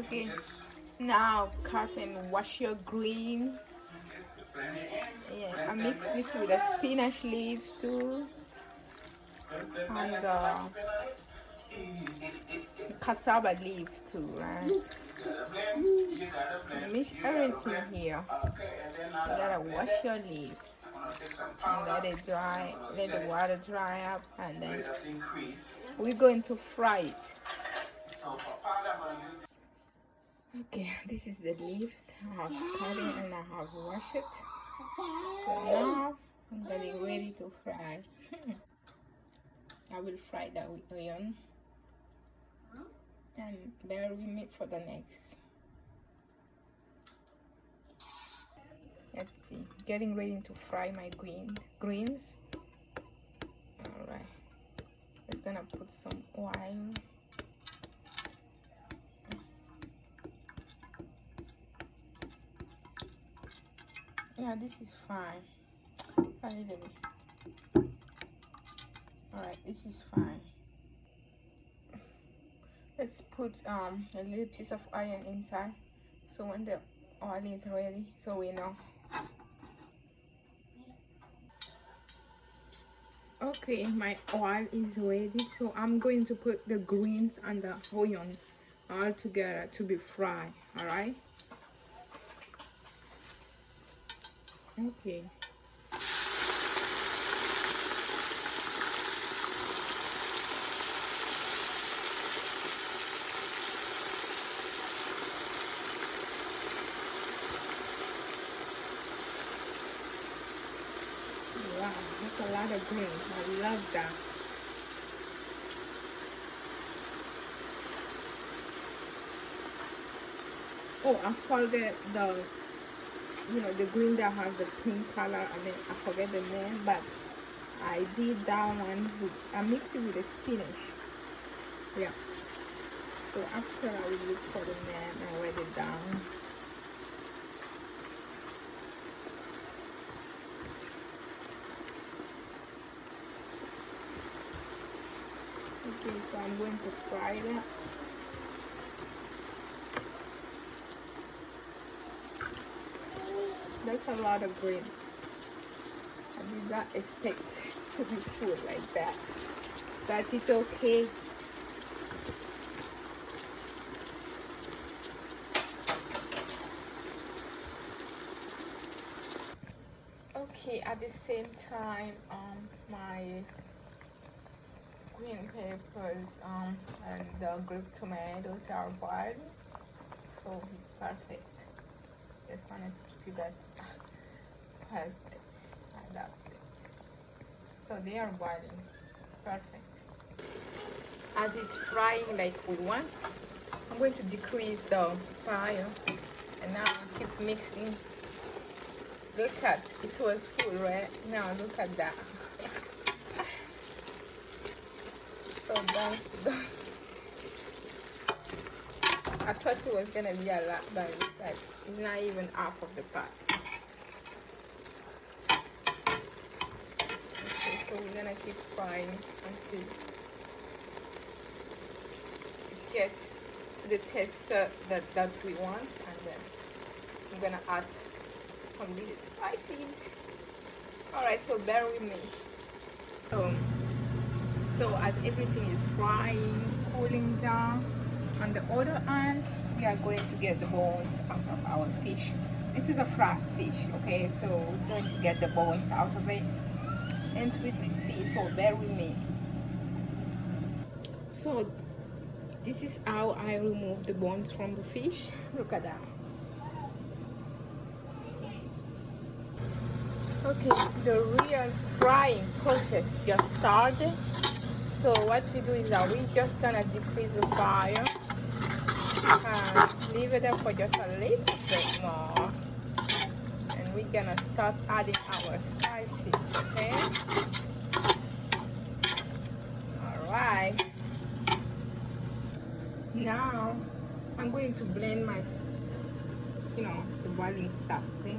Okay, now cut and wash your green. Yeah, I mix this with the spinach leaves too, and cassava leaf too, right? Mix everything here. You gotta wash your leaves and let it dry, let the water dry up, and then we're going to fry it. Okay, this is the leaves. I have cut it and I have washed it. So now I'm getting ready to fry. I will fry that with onion, and bear with me for the next. Let's see, getting ready to fry my greens. All right, just gonna put some oil. Yeah, this is fine. A little bit. All right, this is fine. Let's put a little piece of onion inside, so when the oil is ready, so we know. Okay, my oil is ready, so I'm going to put the greens and the onions all together to be fried. All right. Okay. Wow, that's a lot of greens. I love that. Oh, I forget the green that has the pink color. I mean, I forget the name, but I did that one. I mixed it with the spinach. Yeah. So after I will look for the name and write it down. Okay, so I'm going to fry that. That's a lot of green. I did not expect to be full like that, but it's okay. Okay, at the same time, my green peppers and the green tomatoes are boiled, so it's perfect. Just wanted to keep you guys posted about it. So they are boiling, perfect. As it's frying like we want, I'm going to decrease the fire, and now I keep mixing. Look at it, was full, right? Now look at that. So done. I thought it was gonna be a lot, but it's not even half of the pot. Okay, so we're gonna keep frying until it gets to the texture that we want, and then I'm gonna add some little spices. All right, so bear with me. So as everything is frying, cooling down, on the other hand, we are going to get the bones out of our fish. This is a fried fish, okay? So we're going to get the bones out of it and we will see. So bear with me. So this is how I remove the bones from the fish. Look at that. Okay, the real frying process just started. So what we do is that we're just gonna decrease the fire and leave it there for just a little bit more, and we're gonna start adding our spices. Okay, all right, now I'm going to blend my the boiling stuff. Okay,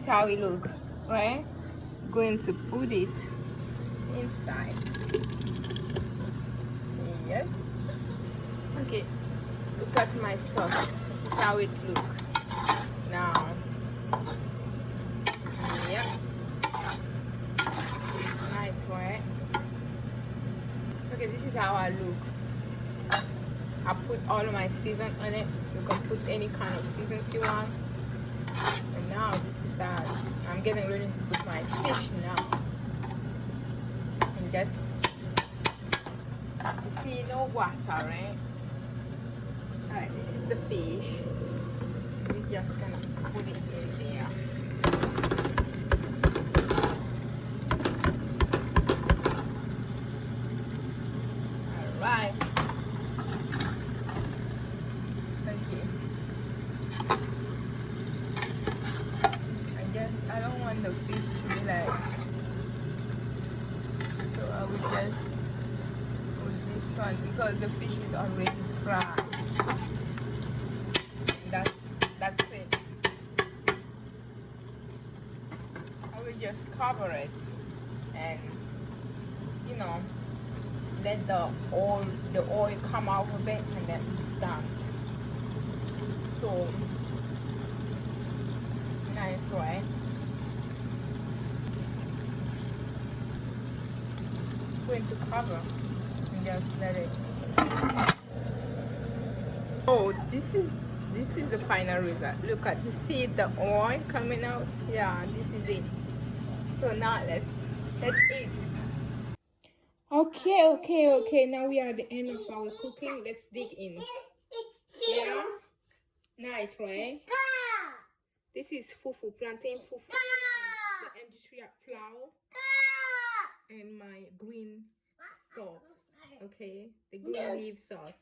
how it look, right? Going to put it inside. Yes. Okay, look at my sauce. This is how it look now. Yep, nice, right? Okay, this is how I look. I put all of my season on it. You can put any kind of seasons you want. And now this is that. I'm getting ready to put my fish now. And just, you see, no water, right? Alright, this is the fish. We just gonna put it in there. Alright. I don't want the fish to be like, so I will just put this one because the fish is already fried. That's it. I will just cover it and, you know, let the oil come out of it, and then it's done. So nice, right? Going to cover and just let it. Oh, this is the final result. Look at, you see the oil coming out? Yeah, this is it. So now let's eat. Okay, now we are at the end of our cooking. Let's dig in. Yeah, nice, right? This is fufu, plantain fufu, the industrial flour, and my green sauce. Okay, the green leaf sauce.